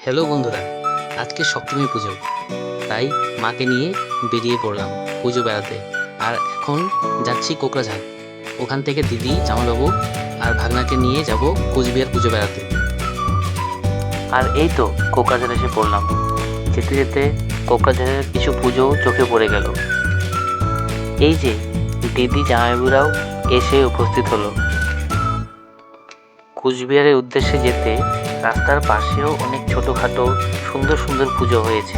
Hello বন্ধুরা, আজকে সপ্তমী পুজো, তাই মাকে নিয়ে বেরিয়ে পড়লাম পুজো বেড়াতে। আর এখন যাচ্ছি কোকড়াঝাড়। ওখান থেকে দিদি, জামাইবাবু আর ভাগনাকে নিয়ে যাব কোচবিহার পুজো বেড়াতে। আর এই তো কোকড়াঝাড় এসে পড়লাম। যেতে যেতে কোকড়াঝাড়ের কিছু পুজো চোখে পড়ে গেল। এই যে দিদি, জামাইবাবুরাও এসে উপস্থিত হলো। কোচবিহারের উদ্দেশ্যে যেতে রাস্তার পাশেও অনেক ছোটোখাটো সুন্দর সুন্দর পুজো হয়েছে।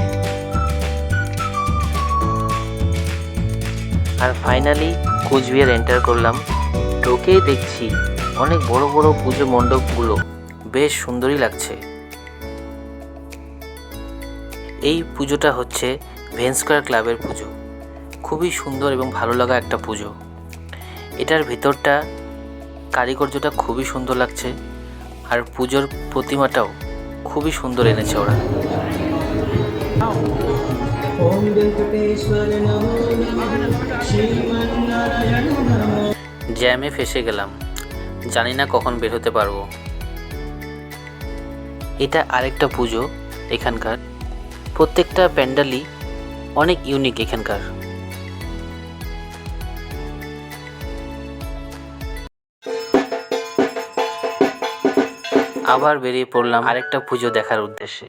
আর ফাইনালি কোচবিহার এন্টার করলাম। ঢোকেই দেখছি অনেক বড় বড় পুজো মণ্ডপগুলো, বেশ সুন্দরই লাগছে। এই পুজোটা হচ্ছে ভেন স্কয়ার ক্লাবের পুজো। খুবই সুন্দর এবং ভালো লাগা একটা পুজো। এটার ভিতরটা কারিগর্যটা খুবই সুন্দর লাগছে, আর পুজোর প্রতিমাটাও খুবই সুন্দর এনেছে ওরা। জ্যামে ফেসে গেলাম, জানি না কখন বের হতে পারবো। এটা আরেকটা পুজো এখানকার। প্রত্যেকটা প্যান্ডেলই অনেক ইউনিক এখানকার। আবার বেরিয়ে পড়লাম আরেকটা পুজো দেখার উদ্দেশ্যে।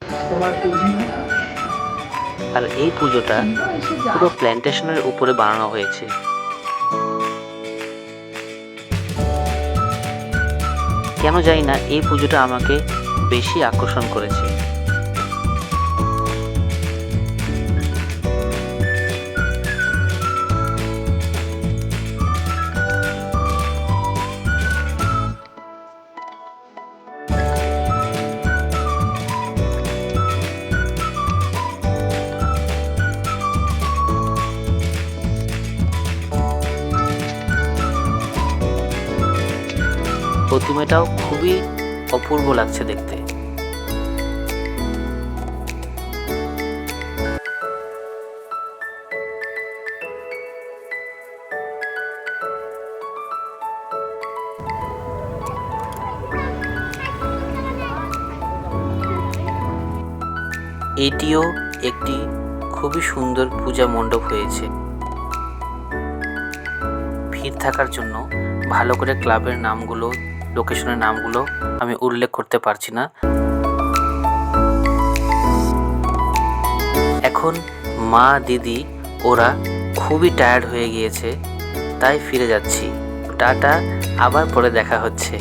আর এই পুজোটা পুরো প্ল্যান্টেশনের উপরে বানানো হয়েছে। কেন জানি না এই পুজোটা আমাকে বেশি আকর্ষণ করেছে। প্রতিমাটাও খুবই অপূর্ব লাগছে দেখতে। এটিও একটি খুবই সুন্দর পূজা মণ্ডপ হয়েছে। ভিড় থাকার জন্য ভালো করে ক্লাবের নামগুলো, লোকেশনের নামগুলো আমি উল্লেখ করতে পারছি না। এখন মা, দিদি ওরা খুবই টায়ার্ড হয়ে গিয়েছে, তাই ফিরে যাচ্ছি। টাটা, আবার পরে দেখা হচ্ছে।